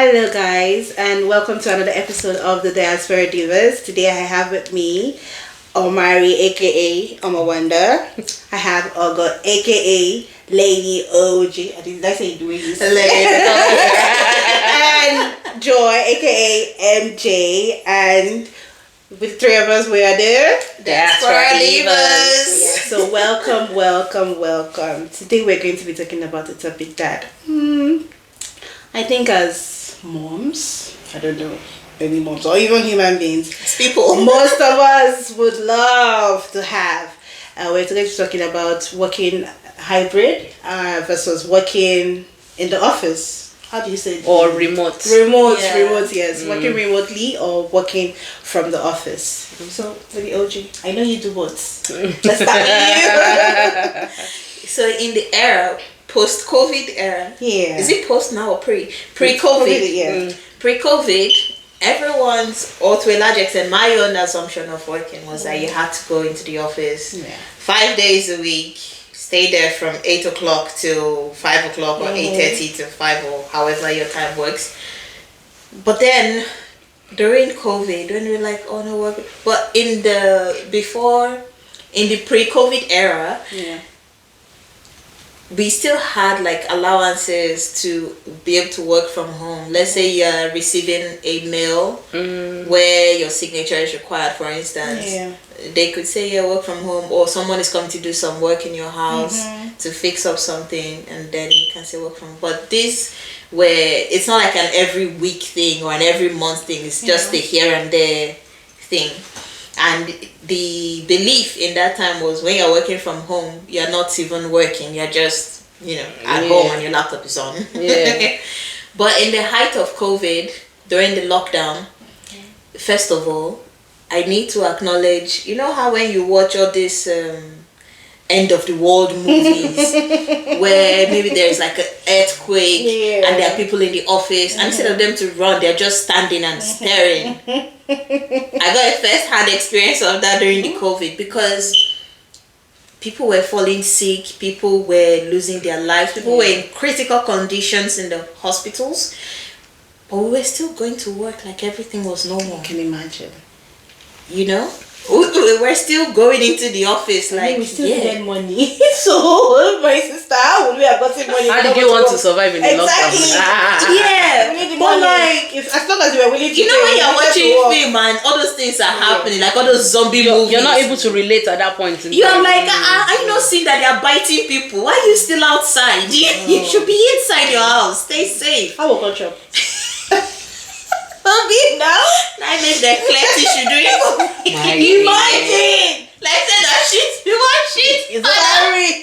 Hello, guys, and welcome to another episode of the Diaspora Divas. Today, I have with me Omari, aka Omawanda. I have Ogo, aka Lady OG. Did I say Dwayne? And Joy, aka MJ, and with three of us, we are there. Diaspora Divas. Yeah, so welcome. Today, we're going to be talking about a topic that I think as moms, I don't know, maybe moms or even human beings, It's people. most of us would love to have. We're today talking about working hybrid versus working in the office. How do you say it? Or remote. Remote, Yeah. yes. Working remotely or working from the office. So, maybe OG, I know you do both. Let's start with you. So in the era, post-COVID era. Yeah. Is it post now or pre? Pre-COVID. Yeah. Pre-COVID, everyone's, or to a large extent, my own assumption of working was that you had to go into the office 5 days a week, stay there from 8 o'clock till 5 o'clock or 8:30 to 5 or however your time works. But then during COVID, when we were like, oh no, work. But in the pre-COVID era, we still had like allowances to be able to work from home. Let's say you're receiving a mail where your signature is required, for instance. They could say, yeah, work from home, or someone is coming to do some work in your house to fix up something, and then you can say work from home. But this, where it's not like an every week thing or an every month thing, it's just a here and there thing. And the belief in that time was when you're working from home, you're not even working, you're just, at home and your laptop is on. Yeah. But in the height of COVID, during the lockdown, first of all, I need to acknowledge, you know how when you watch all this end of the world movies where maybe there's like an earthquake and there are people in the office, and instead of them to run, they're just standing and staring. I got a first-hand experience of that during the COVID, because people were falling sick, people were losing their lives, people were in critical conditions in the hospitals, but we were still going to work like everything was normal. I can imagine. You know? We were still going into the office, like, we still get money. So, my sister, how would we have gotten money? How did you want to survive in the lockdown? Yeah, we need the but money. like, as long as you were willing to you know, pay, when you're we watching to work. film and all those things are happening, like all those zombie movies, You're not able to relate at that point in you're time. like, I not seeing that they're biting people. Why are you still outside? You should be inside your house. Stay safe. How will culture? Now I made the clear tissue doing. Imagine, like say that shit. You want shit? It's very.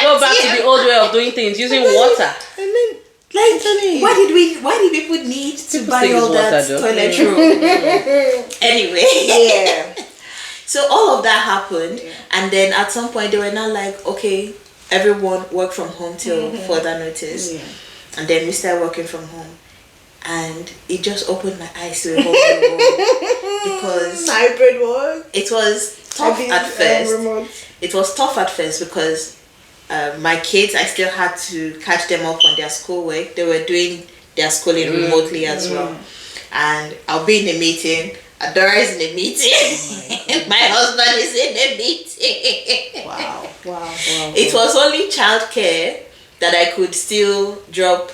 Go back to the old way of doing things, using water. And then, like, why did people need to People buy say it's all that water, though. toilet roll? Anyway, so all of that happened, and then at some point they were not like, okay, everyone work from home till further notice, and then we started working from home. And it just opened my eyes to a whole new world, because hybrid work. it was tough at first. It was tough at first because my kids, I still had to catch them up on their schoolwork. They were doing their schooling remotely as well. And I'll be in a meeting. Adora is in a meeting. My husband is in a meeting. Wow. It was only childcare that I could still drop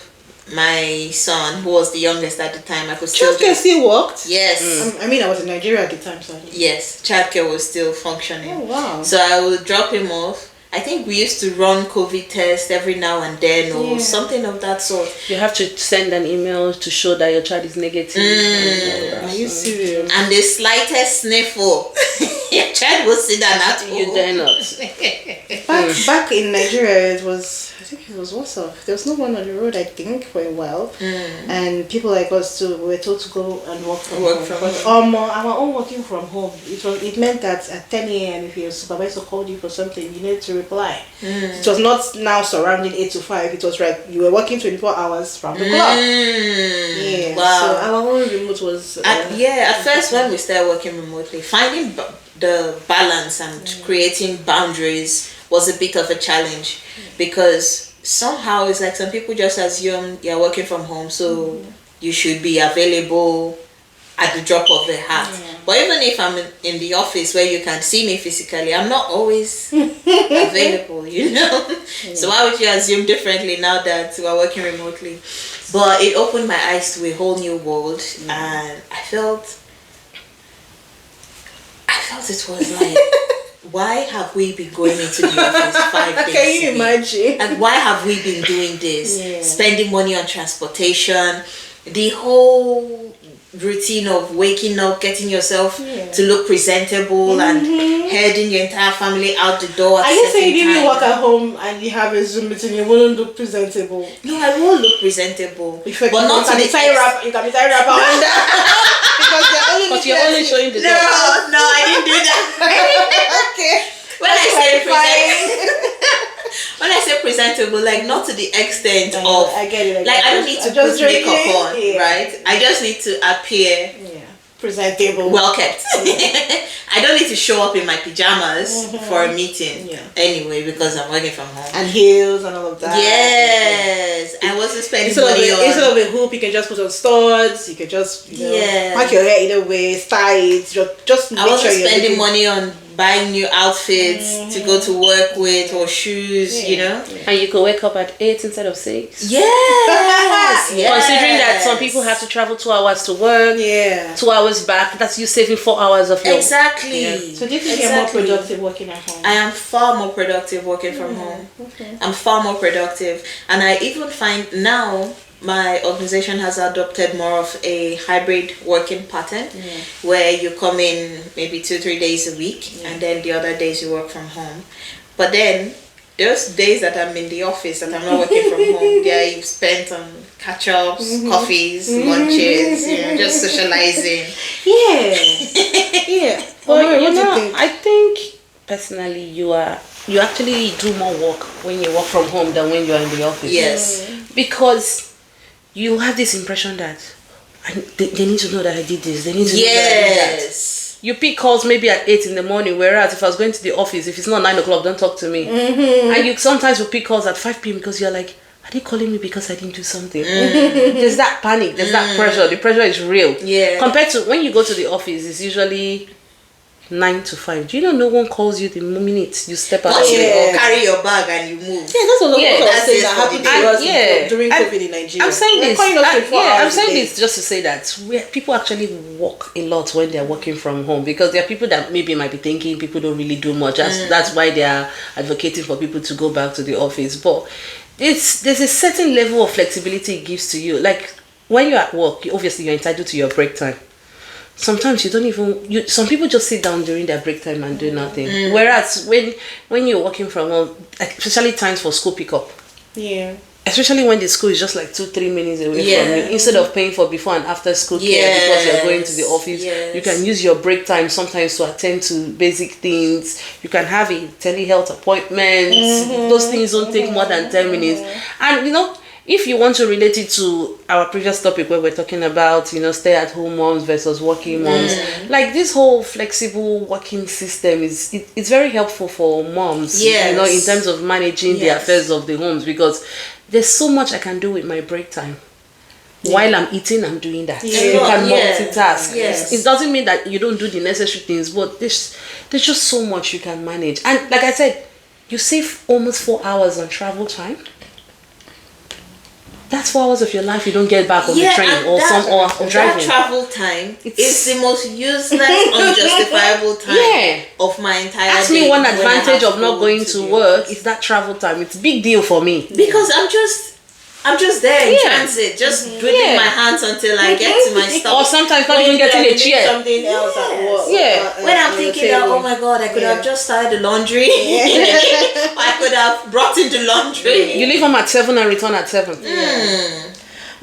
my son, who was the youngest at the time. I could still Childcare still worked? Yes. I mean, I was in Nigeria at the time, so Yes, childcare was still functioning. Oh, wow. So I would drop him off. I think we used to run COVID tests every now and then, or something of that sort. You have to send an email to show that your child is negative. Are you serious? And the slightest sniffle, your child will sit down at You dare not. Back in Nigeria, I think it was WhatsApp. There was no one on the road, I think, for a while. And people like us too were told to go and work from home. Our own working from home, it meant that at 10 a.m. if your supervisor called you for something, you needed to reply. It was not now surrounding 8 to 5. It was like you were working 24 hours from the clock. Yeah. Wow. So our own remote was... at first when we started working remotely, finding the balance and creating boundaries was a bit of a challenge, because somehow it's like some people just assume you're working from home, so you should be available at the drop of a hat. But even if I'm in the office where you can see me physically, I'm not always available, you know. So why would you assume differently now that we're working remotely? But it opened my eyes to a whole new world, and I felt it was like, why have we been going into the office 5 days? Can you imagine? And why have we been doing this? Spending money on transportation, the whole routine of waking up, getting yourself to look presentable, and heading your entire family out the door. Are you saying if you work at home and you have a Zoom meeting, you wouldn't look presentable? No, I will look presentable, but not to the tie wrap. You can be tie wrap on that because you're only showing the door. No, I didn't do that. Okay. When I say presentable, like not to the extent of, I get it. I don't need to put makeup on, right? I just need to appear presentable, well kept. I don't need to show up in my pajamas for a meeting anyway, because I'm working from home. And heels and all of that. Yes, I wasn't spending money on. Instead of a hoop, you can just put on studs. You can just pack your hair either way, style it. Just make I wasn't sure spending money on buying new outfits to go to work with, or shoes, you know. And you could wake up at 8 instead of 6. Yes. Considering that some people have to travel 2 hours to work, 2 hours back, that's you saving 4 hours of your... Exactly. So do you think you're more productive working at home? I am far more productive working from home. I'm far more productive. And I even find now my organization has adopted more of a hybrid working pattern where you come in maybe 2-3 days a week and then the other days you work from home. But then those days that I'm in the office and I'm not working from home, they are spent on catch-ups, coffees, lunches, you know, just socializing. Well, you know, I think personally you actually do more work when you work from home than when you're in the office. Yes. Because you have this impression that they need to know that I did this. They need to know that I did that. You pick calls maybe at 8 in the morning, whereas if I was going to the office, if it's not 9 o'clock, don't talk to me. And you sometimes will pick calls at 5 p.m. because you're like, are they calling me because I didn't do something? There's that panic. There's that pressure. The pressure is real. Compared to when you go to the office, it's usually 9 to 5. Do you know no one calls you the minute you step out? Once you carry your bag and you move. That's what that happened to us during COVID in Nigeria. I'm saying this. I'm saying this just to say that people actually work a lot when they're working from home, because there are people that maybe might be thinking people don't really do much. That's why they are advocating for people to go back to the office. But there's a certain level of flexibility it gives to you. Like when you're at work, obviously you're entitled to your break time. Sometimes you don't even some people just sit down during their break time and do nothing, whereas when you're working from home, especially times for school pickup, especially when the school is just like 2-3 minutes away from you, instead of paying for before and after school care because you're going to the office, you can use your break time sometimes to attend to basic things. You can have a telehealth appointment. Those things don't take more than 10 minutes. And you know, if you want to relate it to our previous topic where we're talking about, you know, stay-at-home moms versus working moms, like this whole flexible working system it's very helpful for moms, you know, in terms of managing the affairs of the homes, because there's so much I can do with my break time. While I'm eating, I'm doing that. You can multitask. It doesn't mean that you don't do the necessary things, but there's just so much you can manage. And like I said, you save almost 4 hours on travel time. That's 4 hours of your life you don't get back on the train or driving. That travel time is the most useless, unjustifiable time of my entire day. Ask me one advantage of not going to work is that travel time. It's a big deal for me. Because I'm just there in transit, just twiddling my hands until I get to my stop. Or sometimes not even getting a chair. Something else at work. When I'm thinking that, oh my God, I could have just started the laundry. I could have brought in the laundry. You leave home at 7 and return at 7.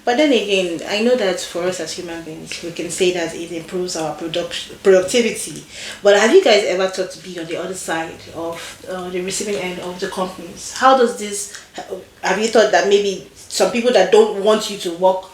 But then again, I know that for us as human beings, we can say that it improves our productivity. But have you guys ever thought to be on the other side of the receiving end of the companies? How does this... Have you thought that maybe some people that don't want you to work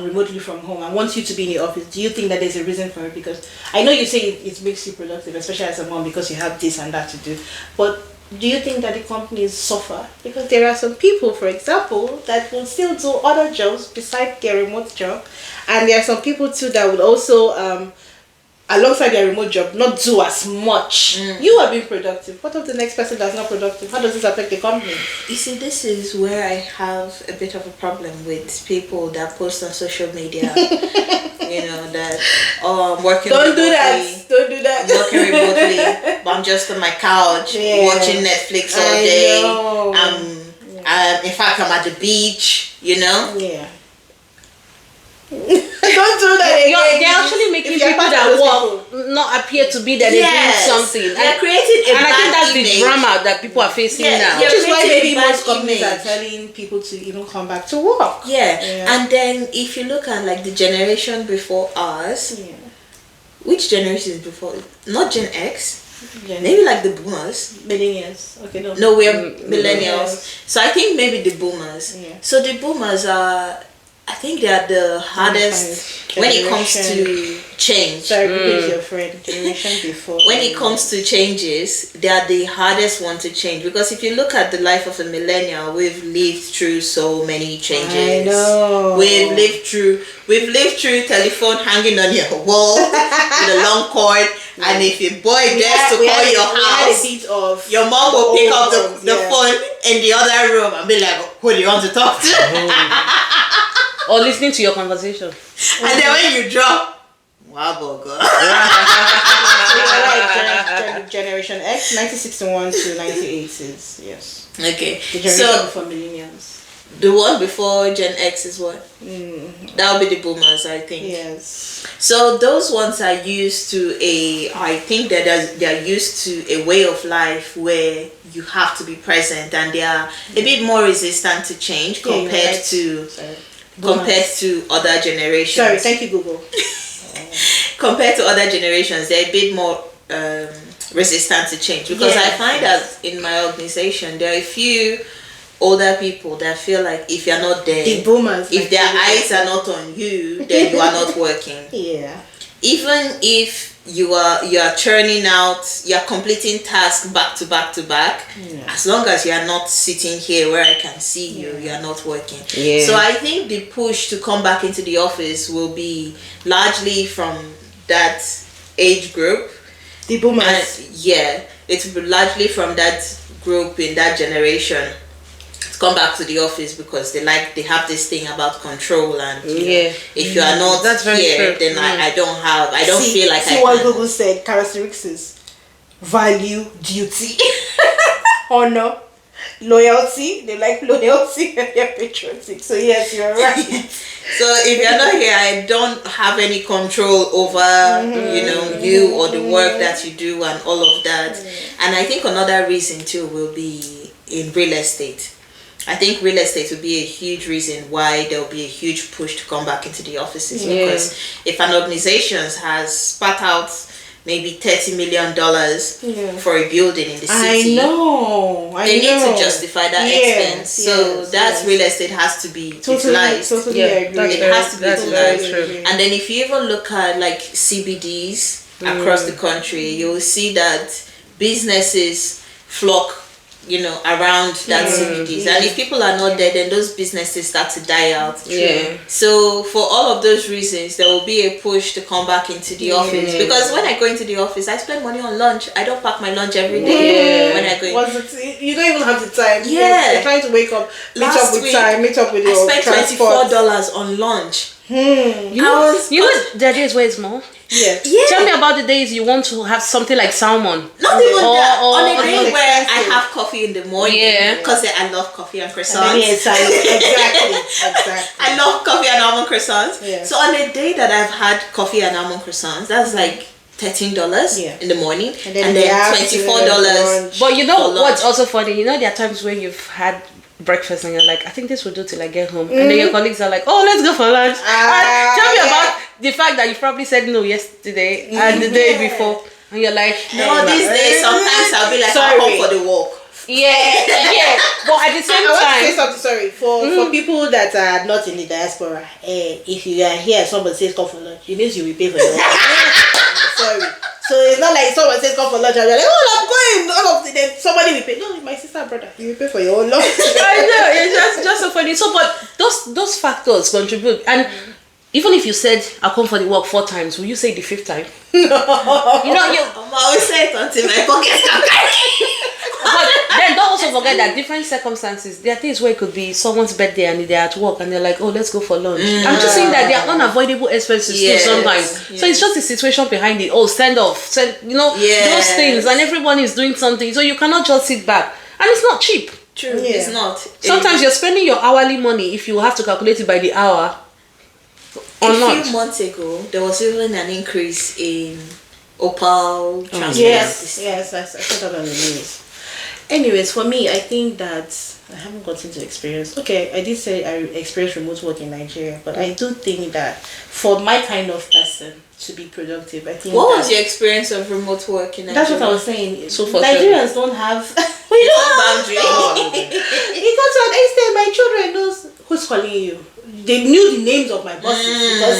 remotely from home and want you to be in the office, do you think that there's a reason for it? Because I know you say it makes you productive, especially as a mom, because you have this and that to do. But do you think that the companies suffer? Because there are some people, for example, that will still do other jobs besides their remote job, and there are some people too that will also alongside their remote job not do as much. You are being productive. What if the next person that's not productive? How does this affect the company? You see, this is where I have a bit of a problem with people that post on social media. That I'm working Don't remotely. do that. Don't do that. I'm working remotely, but I'm just on my couch watching Netflix all day. In fact, I'm at the beach. Yeah. Don't do that again. They're actually making people that work not appear to be that they're doing something. They're creating a and I think that's image. the drama that people are facing now. Which is why maybe most image. companies are telling people to come back to work. Yeah. And then if you look at like the generation before us, which generation is before? Not Gen X. Maybe like the boomers. Millennials. Okay, no, we're millennials. So I think maybe the boomers. Yeah. So the boomers are, I think they are the hardest when it comes to change. Sorry, because your friend generation before. When it comes to changes, they are the hardest one to change, because if you look at the life of a millennial, we've lived through so many changes. I know. We've lived through telephone hanging on your wall with a long cord, and if a boy dares to call your house, your mom will pick up the phone in the other room and be like, "Who do you want to talk to?" Or listening to your conversation. And then when you drop, wow, God. Generation X, 1961 to 1980s. Yes. Okay. The generation before millennials. The one before Gen X is what? That would be the boomers, I think. Yes. So those ones are used to I think that they're used to a way of life where you have to be present, and they are a bit more resistant to change compared to other generations. Sorry, thank you, Google. Compared to other generations, they're a bit more resistant to change, because I find that in my organization there are a few older people that feel like if you're not there, the boomers, if their eyes are not on you, then you are not working. Yeah. Even if you are churning out, you're completing tasks back to back to back, as long as you are not sitting here where I can see you, you are not working. So I think the push to come back into the office will be largely from that age group. The boomers. It will be largely from that group in that generation to come back to the office, because they have this thing about control, and if you are not here, then I don't feel like see what Google said. Characteristics: value, duty, honor, loyalty. They like loyalty and they're patriotic. So yes, you're right. So if you're not here, I don't have any control over you or the work that you do and all of that. And I think another reason too will be in real estate. I think real estate will be a huge reason why there will be a huge push to come back into the offices, because if an organization has spat out maybe $30 million for a building in the city, they need to justify that expense. So that's real estate has to be utilized. Totally agree. It has to be utilized. True. And then if you even look at like CBDs across the country, you'll see that businesses flock around that CBDs. And if people are not there, then those businesses start to die out. So for all of those reasons, there will be a push to come back into the office. Because when I go into the office, I spend money on lunch. I don't pack my lunch every day when I go in. You don't even have the time. You're trying to wake up, meet up with your I spent $24 on lunch. You know, there are days where it's more. Tell me about the days you want to have something like salmon. Not even that. On a day where I have coffee in the morning, because I love coffee and croissants. Exactly. I love coffee and almond croissants. So on a day that I've had coffee and almond croissants, that's like $13 in the morning, and then $24. But you know what's also funny? There are times where you've had breakfast and you're like, I think this will do till I get home, and then your colleagues are like, oh, let's go for lunch. Tell me about the fact that you probably said no yesterday and the day before, and you're like, no, these days sometimes I'll be like, I'll come for the walk. But at the same time, I want to say something. Sorry, for people that are not in the diaspora, if you are here, somebody says come for lunch, it means you will pay for your lunch. Sorry. So it's not like someone says come for lunch and you're like, oh, I'm going. All of the, then somebody will pay. No, my sister and brother, you will pay for your own lunch. I know, it's just so funny. So, but those factors contribute. And even if you said, I'll come for the work 4 times, will you say the 5th time? No. I'm always say it until my pockets come But then don't also forget that different circumstances, there are things where it could be someone's birthday and they're at work and they're like, oh, let's go for lunch. I'm just saying that there are unavoidable expenses too sometimes. Yes. So it's just the situation behind it. Oh, send off, those things, and everyone is doing something. So you cannot just sit back. And it's not cheap. True, it's not. Sometimes you're spending your hourly money if you have to calculate it by the hour. A few months ago, there was even an increase in opal transport. Yes, I saw that on the news. Anyways, for me, I think that I haven't gotten to experience. Okay, I did say I experienced remote work in Nigeria, but I do think that for my kind of person to be productive, I think. What was your experience of remote work in Nigeria? That's what I was saying. So for Nigerians don't have boundary. It got to an extent my children knows who's calling you. They knew the names of my bosses because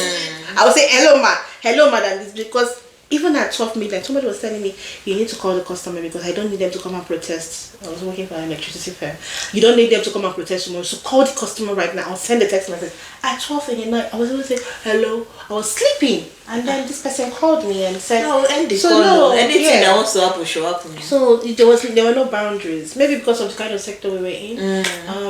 I would say hello madam. It's because even at 12 midnight, somebody was telling me, you need to call the customer because I don't need them to come and protest. I was working for an electricity firm. You don't need them to come and protest tomorrow. So call the customer right now. I'll send a text message. At 12 in the night, I was able to say, hello. I was sleeping. And then this person called me and said, no, end the call. Anything that wants to happen, show up to me. So there were no boundaries. Maybe because of the kind of sector we were in.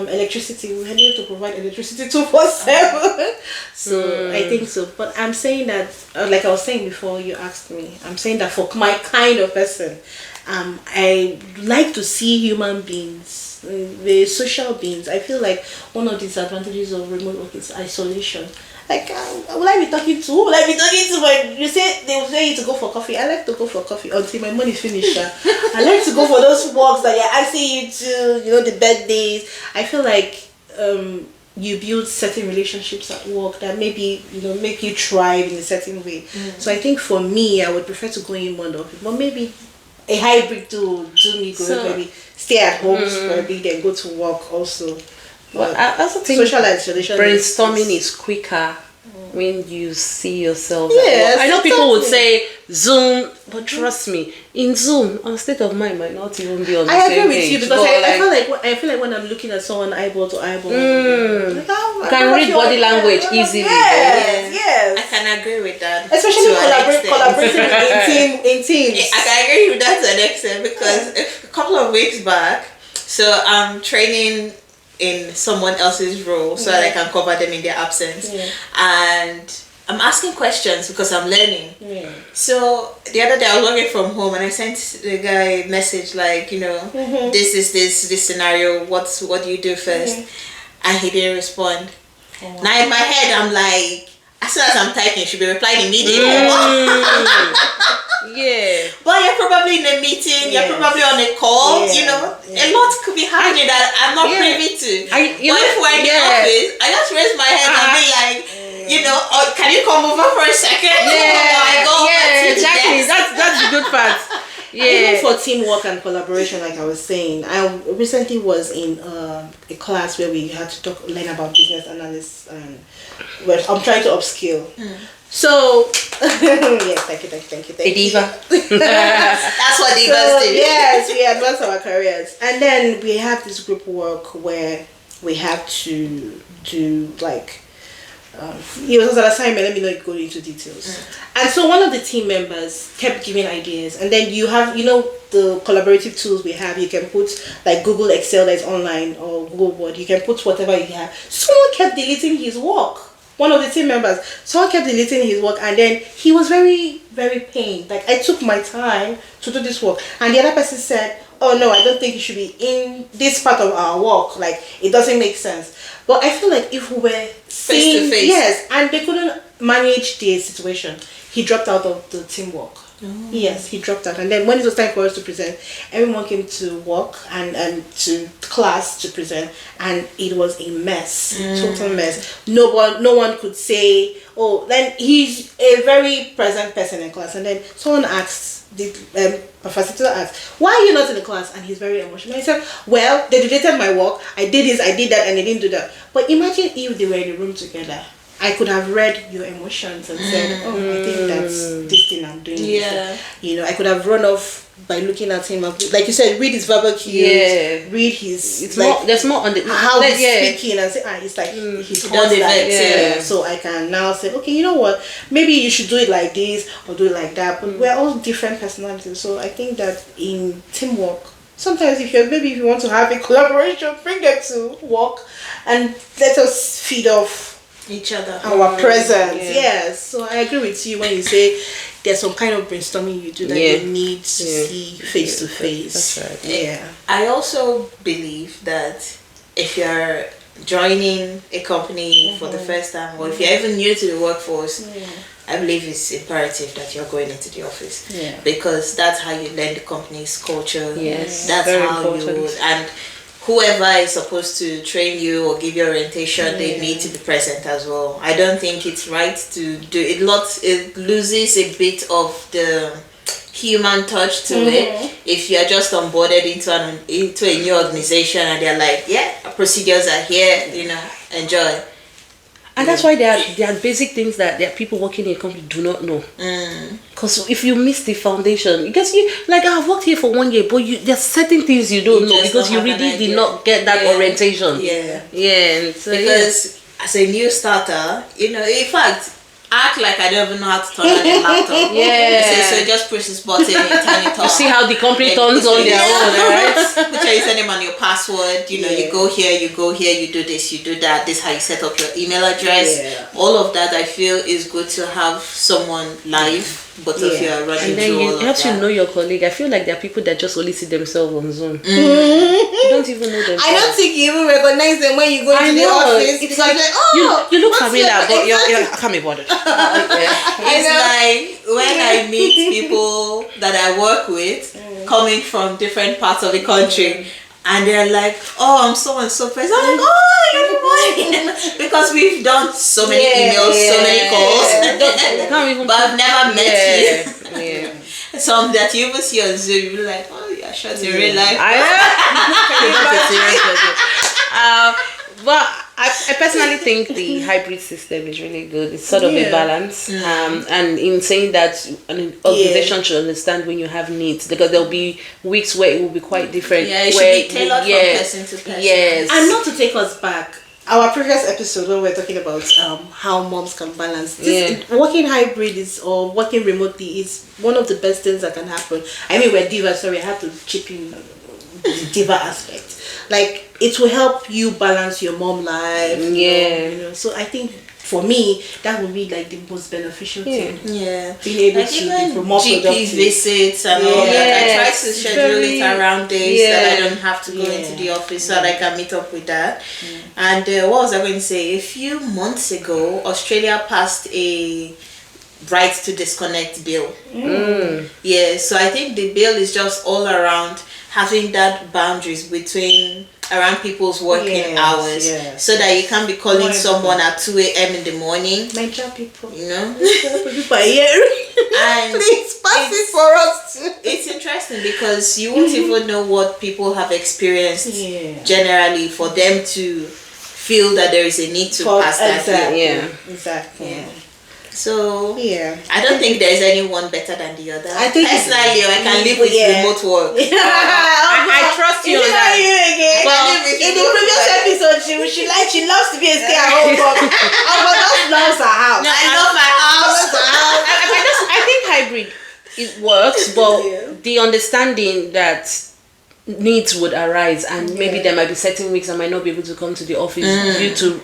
Electricity, we needed to provide electricity 24/7. So I think so. But I'm saying that, like I was saying before you asked me, I'm saying that for my kind of person, I like to see human beings, the social beings. I feel like one of the disadvantages of remote work is isolation. Like, will I be talking to? Who will I be talking to? When you say they will say you to go for coffee. I like to go for coffee until my money is finished. I like to go for those walks that you're asking you to, the birthdays. I feel like you build certain relationships at work that maybe make you thrive in a certain way. So I think for me, I would prefer to go in one of it, but maybe a hybrid to do me good. Maybe stay at home for a bit, then go to work also. Well, I also think social isolation brainstorming is quicker when you see yourself. Yes, I know people would say Zoom, but trust me, in Zoom, our state of mind might not even be on the same page. I agree with you because I feel like when I'm looking at someone eyeball to eyeball, you can read body language easily. Yes, I can agree with that. Especially collaborating in teams. I can agree with that to an extent because a couple of weeks back, so I'm training in someone else's role so that I can cover them in their absence, and I'm asking questions because I'm learning. So the other day I was working from home and I sent the guy a message like, this is this scenario, what do you do first? And he didn't respond. Now in my head I'm like, as soon as I'm typing, you should be replying immediately. But you're probably in a meeting, you're probably on a call, a lot could be happening that I'm not privy to. But if we're in the office, I just raise my hand and be like, can you come over for a second? Exactly. That's the good part. Even for teamwork and collaboration, like I was saying, I recently was in a class where we had to learn about business analysis, and I'm trying to upskill. So, yes, thank you. A diva. That's what divas do. Yes, we advance our careers. And then we have this group work where we have to do it was an assignment, let me not go into details. And so one of the team members kept giving ideas, and then you have, the collaborative tools we have, you can put like Google Excel that's online or Google Word, you can put whatever you have. Someone kept deleting his work. One of the team members, someone kept deleting his work, and then he was very, very pained. Like, I took my time to do this work, and the other person said, oh no, I don't think you should be in this part of our work. Like, it doesn't make sense. But I feel like if we were face to face, yes, and they couldn't manage the situation, he dropped out of the teamwork. Yes, he dropped out, and then when it was time for us to present, everyone came to work and to class to present, and it was a mess, total mess. No one could say, oh, then he's a very present person in class, and then someone asked, the facilitator asked, why are you not in the class? And he's very emotional. He said, well, they deleted my work, I did this, I did that, and they didn't do that. But imagine if they were in a room together. I could have read your emotions and said, oh, I think that's this thing I'm doing. Yeah. I could have run off by looking at him. Like you said, read his verbal cues, read his... It's like, there's more on the... How he's speaking and say, it's like, he's that. So I can now say, okay, you know what? Maybe you should do it like this or do it like that. But we're all different personalities. So I think that in teamwork, sometimes if you want to have a collaboration, bring them to work and let us feed off each other, our presence. Yes, so I agree with you when you say there's some kind of brainstorming you do that you need to see face to face. That's right. Yeah. I also believe that if you're joining a company for the first time, or if you're even new to the workforce, I believe it's imperative that you're going into the office, because that's how you learn the company's culture. Yes, that's very how important. you would, and whoever is supposed to train you or give you orientation, they need to be present as well. I don't think it's right to do it. It loses a bit of the human touch to it if you're just onboarded into a new organization and they're like, procedures are here, enjoy. And that's why there are basic things that there are people working in a company do not know. Because if you miss the foundation, because I've worked here for 1 year, but there's certain things you don't know because you really did not get that orientation. Yeah. So, because as a new starter, in fact, act like I don't even know how to turn on a laptop. So just push this button and turn it on. You see how the company turns on their own, right? Put your username on your password. You go here, you do this, you do that. This is how you set up your email address. All of that, I feel, is good to have someone live. But if you are running and then through all of that, it helps you know your colleague. I feel like there are people that just only see themselves on Zoom. You don't even know them. I don't think you even recognize them when you go to the office. It's like you look familiar, but I can't be bothered. It's like when I meet people that I work with coming from different parts of the country. And they're like, oh, I'm so and so person. I'm like, oh, you're the one. Because we've done so many emails, so many calls. But I've never met you. Some that you even see on Zoom, you'll be like, oh, yeah, sure, in real life. But I personally think the hybrid system is really good. It's sort of a balance. And in saying that an organization should understand when you have needs, because there'll be weeks where it will be quite different. Yeah, it should be tailored from person to person. Yes. And not to take us back, our previous episode when we were talking about how moms can balance working hybrid or working remotely is one of the best things that can happen. I mean, we're Divas, sorry, I have to chip in the diva aspect. Like, it will help you balance your mom life. So I think for me that would be like the most beneficial thing. Being able to be more GP productive. visits and all that. I try to schedule it around days that I don't have to go into the office so that I can meet up with that. And what was I going to say? A few months ago, Australia passed a right to disconnect bill. So I think the bill is just all around having that boundaries around people's working hours, so that you can't be calling someone at 2 a.m. in the morning. Nigerian people, and please pass it for us too. It's interesting because you won't even know what people have experienced generally for them to feel that there is a need to pass that. Exactly. So I don't think there's anyone better than the other. I think personally, I can live with remote work. I trust you on that. Well, in the previous episode, she loves to be a stay-at-home mom. But just loves her house. No, I love my house. I think hybrid it works, but the understanding that needs would arise, and maybe there might be certain weeks I might not be able to come to the office due to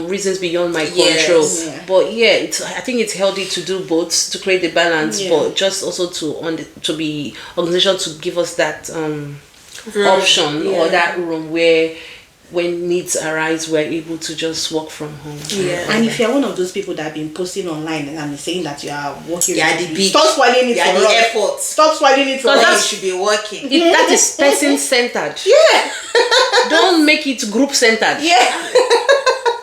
reasons beyond my control. But I think it's healthy to do both to create the balance, but just also to be organization to give us that option or that room where when needs arise we're able to just work from home. And if you're one of those people that have been posting online and saying that you are working, the beach, stop spoiling it for the us. airport, stop spoiling it for us. You should be working. That is person centered. Don't make it group centered.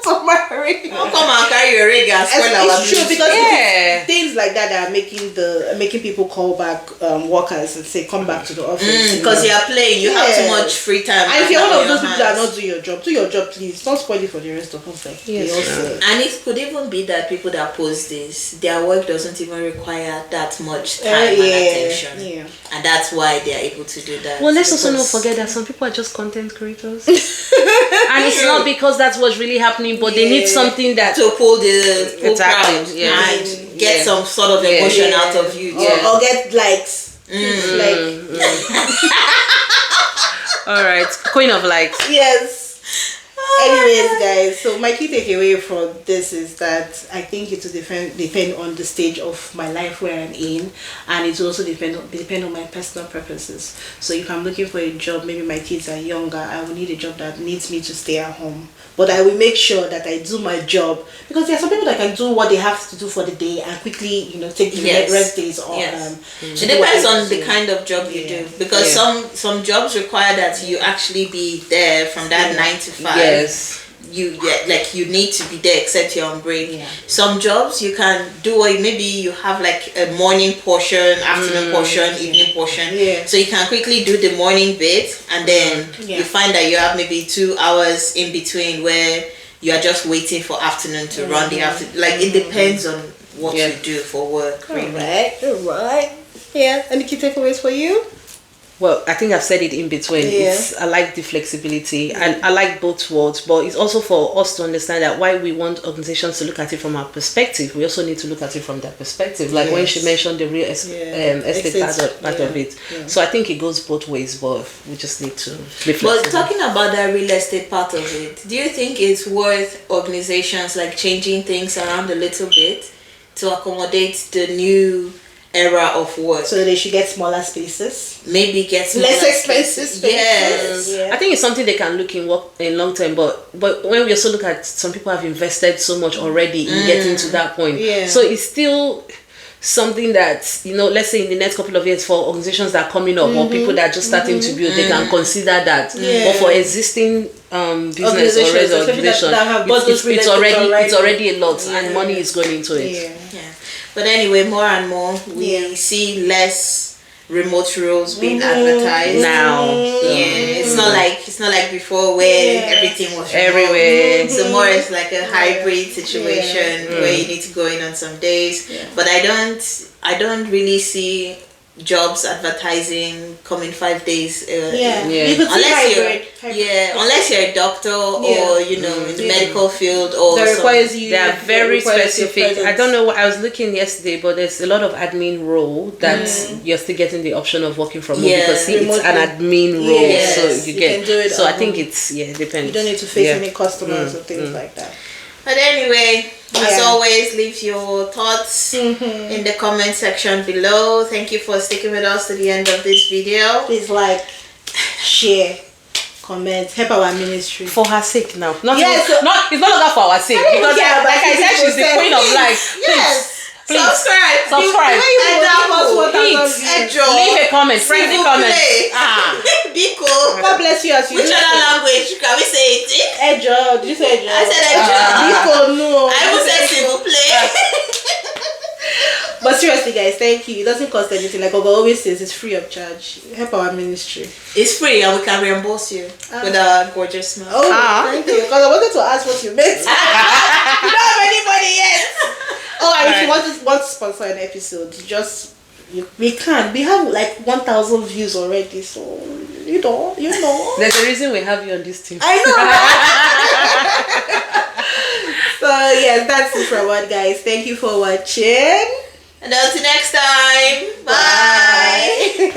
So married. How come I carry your rig and spoil our It's true because Yeah. things like that are making people call back workers and say come back to the office because you're playing. You have too much free time. And if you're one of those people that are hands. not doing your job, do your job, please. Don't spoil it for the rest of us. Like they all say. And it could even be that people that post this, their work doesn't even require that much time and attention. Yeah. And that's why they are able to do that. Well, let's also not forget that some people are just content creators. And it's not because that's what's really happening, but they need something that to pull the crowd and get some sort of emotion out of you. Or get likes. All right, queen of likes. Yes. Anyways, guys, so my key takeaway from this is that I think it will depend on the stage of my life where I'm in, and it will also depend on my personal preferences. So if I'm looking for a job, maybe my kids are younger, I will need a job that needs me to stay at home. But I will make sure that I do my job, because there are some people that can do what they have to do for the day and quickly, take the rest days off. It depends on the kind of job you do, because some jobs require that you actually be there from that 9 to 5. Yes. You need to be there except you're on break. Some jobs you can do, or maybe you have like a morning portion, afternoon portion, evening portion. So you can quickly do the morning bit, and then you find that you have maybe 2 hours in between where you are just waiting for afternoon to run the afternoon. Like it depends on what you do for work. All right. Yeah. Any key takeaways for you? Well, I think I've said it in between. I like the flexibility and I like both worlds, but it's also for us to understand that why we want organizations to look at it from our perspective, we also need to look at it from their perspective. Like when she mentioned the real estate part of it. So I think it goes both ways, but we just need to be flexible. But talking about that real estate part of it, do you think it's worth organizations like changing things around a little bit to accommodate the new era of work? So they should get smaller spaces, maybe get less expensive spaces. Yes. I think it's something they can look in long term, but when we also look at, some people have invested so much already in getting to that point, so it's still something that, let's say in the next couple of years, for organizations that are coming up or people that are just starting to build, they can consider that. But for existing business or organization, it's already a lot, and money is going into it. But anyway, more and more we see less remote roles being advertised now. It's not like before where everything was everywhere. So more it's like a hybrid situation where you need to go in on some days. But I don't really see jobs advertising coming 5 days unless you're a doctor or in the medical field, or that requires you. They are very specific. I don't know what I was looking yesterday, but there's a lot of admin role that you're still getting the option of working from home, because it's an admin role, so you get can do it. So I think it's depends. You don't need to face any customers or things like that. But anyway, as always, leave your thoughts in the comment section below. Thank you for sticking with us to the end of this video. Please like, share, comment, help our ministry. For her sake now. It's not longer for our sake. Because like I said, she's the queen of life. Please. Subscribe. Leave a comment. Friendly comment. Be cool. God bless you as you Which other language can we say it in? Ejo. Did you say Ejo? I said Ejo. Be cool, no. I will say s'il vous plaît. But seriously, guys, thank you. It doesn't cost anything. Like Oga always says, it's free of charge. Help our ministry. It's free, and we can reimburse you with a gorgeous smile. Thank you. Because I wanted to ask what you meant. You don't have anybody yet. And if you want to sponsor an episode, we have like 1,000 views already, so you know. There's a reason we have you on this team. I know. So yes, that's it for what, guys. Thank you for watching. And until next time, bye.